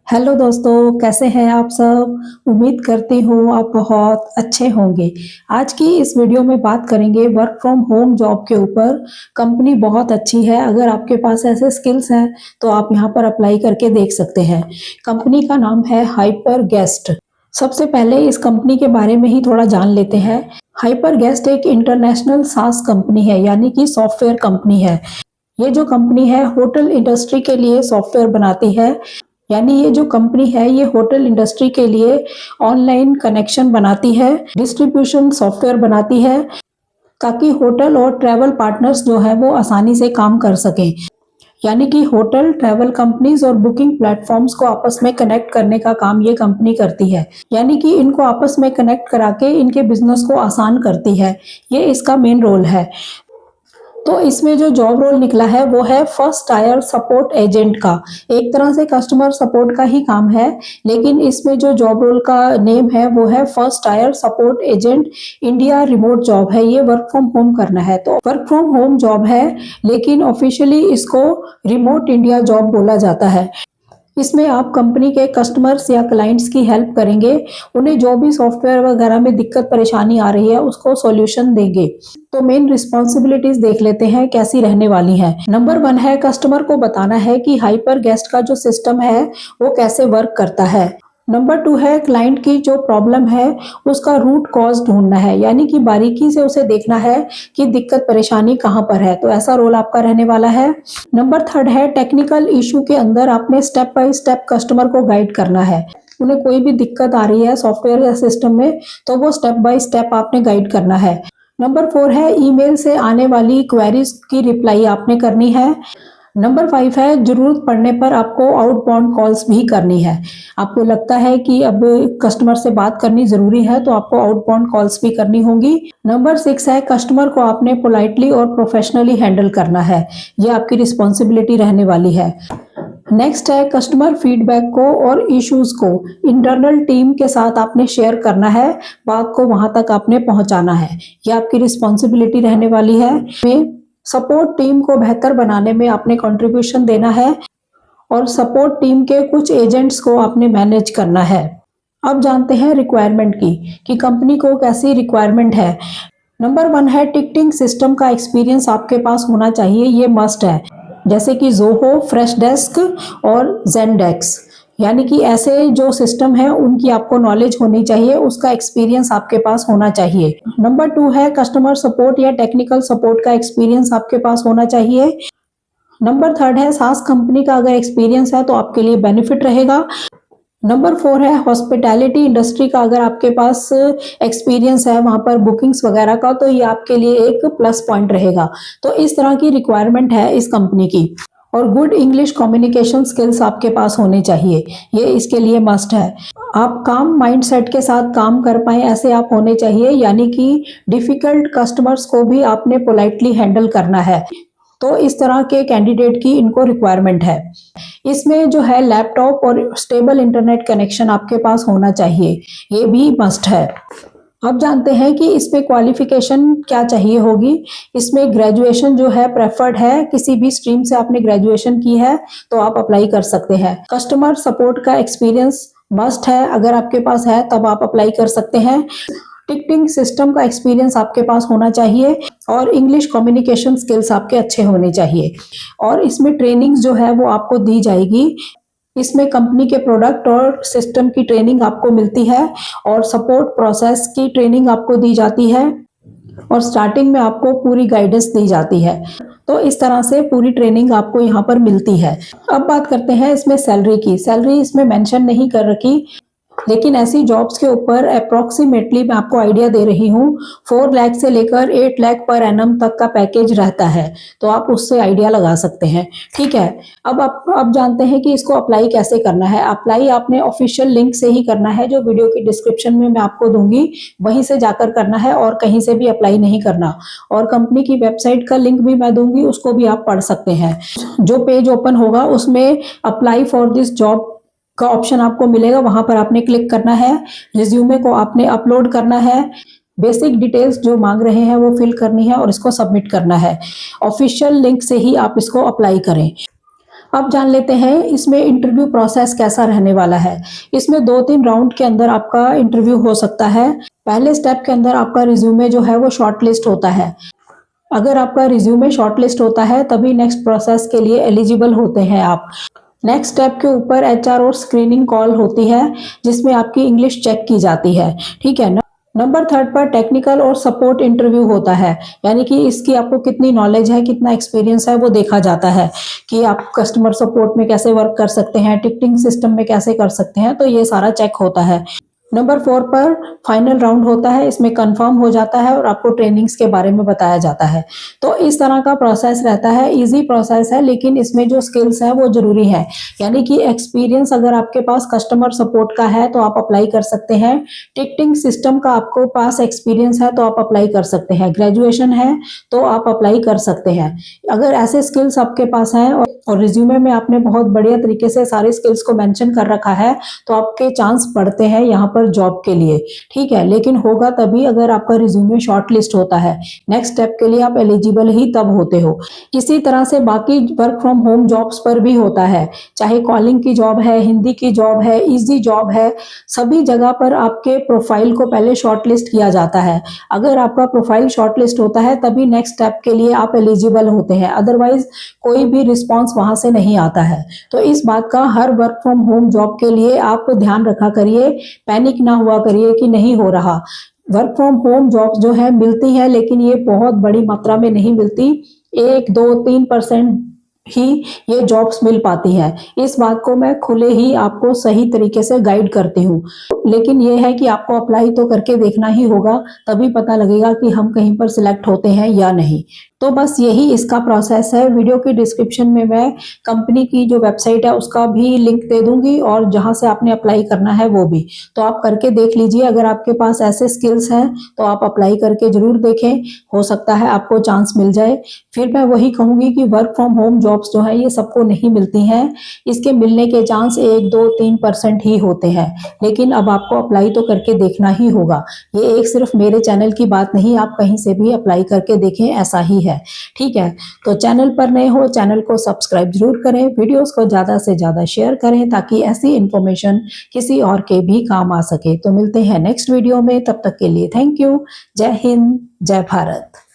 Hello दोस्तों, कैसे हैं आप सब? उम्मीद करती हूँ आप बहुत अच्छे होंगे। आज की इस वीडियो में बात करेंगे वर्क फ्रॉम होम जॉब के ऊपर। कंपनी बहुत अच्छी है, अगर आपके पास ऐसे स्किल्स हैं तो आप यहाँ पर अप्लाई करके देख सकते हैं। कंपनी का नाम है हाइपर गेस्ट। सबसे पहले इस कंपनी के बारे में ही थोड़ा जान लेते हैं। हाइपर गेस्ट एक इंटरनेशनल सास कंपनी है, यानी कि सॉफ्टवेयर कंपनी है। ये जो कंपनी है होटल इंडस्ट्री के लिए सॉफ्टवेयर बनाती है। यानी ये जो कंपनी है ये होटल इंडस्ट्री के लिए ऑनलाइन कनेक्शन बनाती है, डिस्ट्रीब्यूशन सॉफ्टवेयर बनाती है, ताकि होटल और ट्रैवल पार्टनर्स जो है वो आसानी से काम कर सकें। यानी कि होटल, ट्रैवल कंपनीज और बुकिंग प्लेटफॉर्म्स को आपस में कनेक्ट करने का काम ये कंपनी करती है। यानी कि इनको आपस में कनेक्ट करा के इनके बिजनेस को आसान करती है। ये इसका मेन रोल है। तो इसमें जो जॉब रोल निकला है वो है फर्स्ट टायर सपोर्ट एजेंट का। एक तरह से कस्टमर सपोर्ट का ही काम है, लेकिन इसमें जो जॉब रोल का नेम है वो है first tier support agent India. Remote job है, ये वर्क फ्रॉम होम करना है, तो वर्क फ्रॉम होम जॉब है, लेकिन ऑफिशियली इसको रिमोट इंडिया जॉब बोला जाता है। इसमें आप कंपनी के कस्टमर्स या क्लाइंट्स की हेल्प करेंगे, उन्हें जो भी सॉफ्टवेयर वगैरह में दिक्कत परेशानी आ रही है उसको सॉल्यूशन देंगे। तो मेन रिस्पॉन्सिबिलिटीज देख लेते हैं कैसी रहने वाली हैं। नंबर 1 है कस्टमर को बताना है कि हाइपर गेस्ट का जो सिस्टम है वो कैसे वर्क करता है। नंबर 2 है क्लाइंट की जो प्रॉब्लम है उसका रूट कॉज ढूंढना है, यानी कि बारीकी से उसे देखना है कि दिक्कत परेशानी कहाँ पर है। तो ऐसा रोल आपका रहने वाला है। नंबर 3 है टेक्निकल इशू के अंदर आपने स्टेप बाय स्टेप कस्टमर को गाइड करना है। उन्हें कोई भी दिक्कत आ रही है सॉफ्टवेयर या सिस्टम में तो वो स्टेप बाय स्टेप आपने गाइड करना है। नंबर 4 है ईमेल से आने वाली क्वेरीज की रिप्लाई आपने करनी है। नंबर 5 है जरूरत पड़ने पर आपको आउटबाउंड कॉल्स भी करनी है। आपको लगता है कि अब कस्टमर से बात करनी जरूरी है तो आपको आउटबाउंड कॉल्स भी करनी होंगी। नंबर 6 है कस्टमर को आपने पोलाइटली और प्रोफेशनली हैंडल करना है। ये आपकी रिस्पॉन्सिबिलिटी रहने वाली है। नेक्स्ट है कस्टमर फीडबैक को और इश्यूज को इंटरनल टीम के साथ आपने शेयर करना है, बात को वहां तक आपने पहुंचाना है। ये आपकी रिस्पॉन्सिबिलिटी रहने वाली है। सपोर्ट टीम को बेहतर बनाने में आपने कंट्रीब्यूशन देना है और सपोर्ट टीम के कुछ एजेंट्स को आपने मैनेज करना है। अब जानते हैं रिक्वायरमेंट की कि कंपनी को कैसी रिक्वायरमेंट है। नंबर 1 है टिकटिंग सिस्टम का एक्सपीरियंस आपके पास होना चाहिए, ये मस्ट है। जैसे कि जोहो, फ्रेश डेस्क और जेनडेक्स, यानी कि ऐसे जो सिस्टम है उनकी आपको नॉलेज होनी चाहिए, उसका एक्सपीरियंस आपके पास होना चाहिए। नंबर 2 है कस्टमर सपोर्ट या टेक्निकल सपोर्ट का एक्सपीरियंस आपके पास होना चाहिए। नंबर 3 है सास कंपनी का अगर एक्सपीरियंस है तो आपके लिए बेनिफिट रहेगा। नंबर 4 है हॉस्पिटैलिटी इंडस्ट्री का अगर आपके पास एक्सपीरियंस है वहां पर बुकिंग्स वगैरह का तो ये आपके लिए एक प्लस पॉइंट रहेगा। तो इस तरह की रिक्वायरमेंट है इस कंपनी की। और गुड इंग्लिश कम्युनिकेशन स्किल्स आपके पास होने चाहिए, ये इसके लिए मस्ट है। आप काम माइंडसेट के साथ काम कर पाए ऐसे आप होने चाहिए, यानी कि डिफिकल्ट कस्टमर्स को भी आपने पोलाइटली हैंडल करना है। तो इस तरह के कैंडिडेट की इनको रिक्वायरमेंट है। इसमें जो है लैपटॉप और स्टेबल इंटरनेट कनेक्शन आपके पास होना चाहिए, ये भी मस्ट है। अब जानते हैं कि इसमें क्वालिफिकेशन क्या चाहिए होगी। इसमें ग्रेजुएशन जो है प्रेफर्ड है, किसी भी स्ट्रीम से आपने ग्रेजुएशन की है तो आप अप्लाई कर सकते हैं। कस्टमर सपोर्ट का एक्सपीरियंस मस्ट है, अगर आपके पास है तब आप अप्लाई कर सकते हैं। टिकटिंग सिस्टम का एक्सपीरियंस आपके पास होना चाहिए और इंग्लिश कम्युनिकेशन स्किल्स आपके अच्छे होने चाहिए। और इसमें ट्रेनिंग जो है वो आपको दी जाएगी। इसमें कंपनी के प्रोडक्ट और सिस्टम की ट्रेनिंग आपको मिलती है और सपोर्ट प्रोसेस की ट्रेनिंग आपको दी जाती है और स्टार्टिंग में आपको पूरी गाइडेंस दी जाती है। तो इस तरह से पूरी ट्रेनिंग आपको यहाँ पर मिलती है। अब बात करते हैं इसमें सैलरी की। सैलरी इसमें मेंशन नहीं कर रखी, लेकिन ऐसी जॉब्स के ऊपर अप्रोक्सीमेटली मैं आपको आइडिया दे रही हूँ, 4 लाख से लेकर 8 लाख पर एनम तक का पैकेज रहता है, तो आप उससे आइडिया लगा सकते हैं। ठीक है, अब जानते हैं कि इसको अप्लाई कैसे करना है। अप्लाई आपने ऑफिशियल लिंक से ही करना है, जो वीडियो की डिस्क्रिप्शन में मैं आपको दूंगी, वहीं से जाकर करना है और कहीं से भी अप्लाई नहीं करना। और कंपनी की वेबसाइट का लिंक भी मैं दूंगी, उसको भी आप पढ़ सकते हैं। जो पेज ओपन होगा उसमें अप्लाई फॉर दिस जॉब का ऑप्शन आपको मिलेगा, वहां पर आपने क्लिक करना है। रिज्यूमे को आपने अपलोड करना है, बेसिक डिटेल्स जो मांग रहे हैं वो फिल करनी है और इसको सबमिट करना है। ऑफिशियल लिंक से ही आप इसको अप्लाई करें। अब जान लेते हैं इसमें इंटरव्यू प्रोसेस कैसा रहने वाला है। इसमें 2-3 राउंड के अंदर आपका इंटरव्यू हो सकता है। पहले स्टेप के अंदर आपका रिज्यूमे जो है वो शॉर्टलिस्ट होता है। अगर आपका रिज्यूमे शॉर्टलिस्ट होता है तभी नेक्स्ट प्रोसेस के लिए एलिजिबल होते हैं आप। नेक्स्ट स्टेप के ऊपर एचआर और स्क्रीनिंग कॉल होती है जिसमें आपकी इंग्लिश चेक की जाती है। ठीक है ना। नंबर 3 पर टेक्निकल और सपोर्ट इंटरव्यू होता है, यानी कि इसकी आपको कितनी नॉलेज है, कितना एक्सपीरियंस है वो देखा जाता है कि आप कस्टमर सपोर्ट में कैसे वर्क कर सकते हैं, टिकटिंग सिस्टम में कैसे कर सकते हैं, तो ये सारा चेक होता है। नंबर 4 पर फाइनल राउंड होता है, इसमें कंफर्म हो जाता है और आपको ट्रेनिंग्स के बारे में बताया जाता है। तो इस तरह का प्रोसेस रहता है, इजी प्रोसेस है, लेकिन इसमें जो स्किल्स है वो जरूरी है। यानी कि एक्सपीरियंस अगर आपके पास कस्टमर सपोर्ट का है तो आप अप्लाई कर सकते हैं। टिकटिंग सिस्टम का आपको पास एक्सपीरियंस है तो आप अप्लाई कर सकते हैं। ग्रेजुएशन है तो आप अप्लाई कर सकते हैं। अगर ऐसे स्किल्स आपके पास हैं और रिज्यूमे में आपने बहुत बढ़िया तरीके से सारे स्किल्स को मेंशन कर रखा है तो आपके चांस बढ़ते हैं यहाँ पर जॉब के लिए। ठीक है, लेकिन होगा तभी अगर आपका रिज्यूमे शॉर्टलिस्ट होता है। नेक्स्ट स्टेप के लिए आप एलिजिबल ही तब होते हो। इसी तरह से बाकी वर्क फ्रॉम होम जॉब्स पर भी होता है, चाहे कॉलिंग की जॉब है, हिंदी की जॉब है, इजी जॉब है, सभी जगह पर आपके प्रोफाइल को पहले शॉर्टलिस्ट किया जाता है। अगर आपका प्रोफाइल शॉर्टलिस्ट होता है तभी नेक्स्ट स्टेप के लिए आप एलिजिबल होते हैं, अदरवाइज कोई भी रिस्पॉन्स वहां से नहीं आता है। तो इस बात का her work from home job के लिए आप ध्यान रखा करिए, पैनिक ना हुआ करिए कि नहीं हो रहा। वर्क फ्रॉम होम जॉब्स जो है मिलती है, लेकिन ये बहुत बड़ी मात्रा में नहीं मिलती, 1-2-3% ही ये जॉब्स मिल पाती हैं। इस बात को मैं खुले ही आपको सही तरीके से गाइड करती हूँ, लेकिन ये है कि आपको अप्लाई तो करके देखना ही होगा, तभी पता लगेगा कि हम कहीं पर सिलेक्ट होते हैं या नहीं। तो बस यही इसका प्रोसेस है। वीडियो की डिस्क्रिप्शन में मैं कंपनी की जो वेबसाइट है उसका भी लिंक दे दूंगी और जहां से आपने अप्लाई करना है वो भी, तो आप करके देख लीजिए। अगर आपके पास ऐसे स्किल्स हैं तो आप अप्लाई करके जरूर देखें, हो सकता है आपको चांस मिल जाए। फिर मैं वही कहूंगी कि वर्क फ्रॉम होम जॉब्स जो है ये सबको नहीं मिलती हैं, इसके मिलने के चांस 1-2-3% ही होते हैं, लेकिन अब आपको अप्लाई तो करके देखना ही होगा। ये एक सिर्फ मेरे चैनल की बात नहीं, आप कहीं से भी अप्लाई करके देखें, ऐसा ही है। ठीक है, तो चैनल पर नए हो चैनल को सब्सक्राइब जरूर करें, वीडियोस को ज्यादा से ज्यादा शेयर करें ताकि ऐसी इंफॉर्मेशन किसी और के भी काम आ सके। तो मिलते हैं नेक्स्ट वीडियो में, तब तक के लिए थैंक यू। जय हिंद, जय भारत।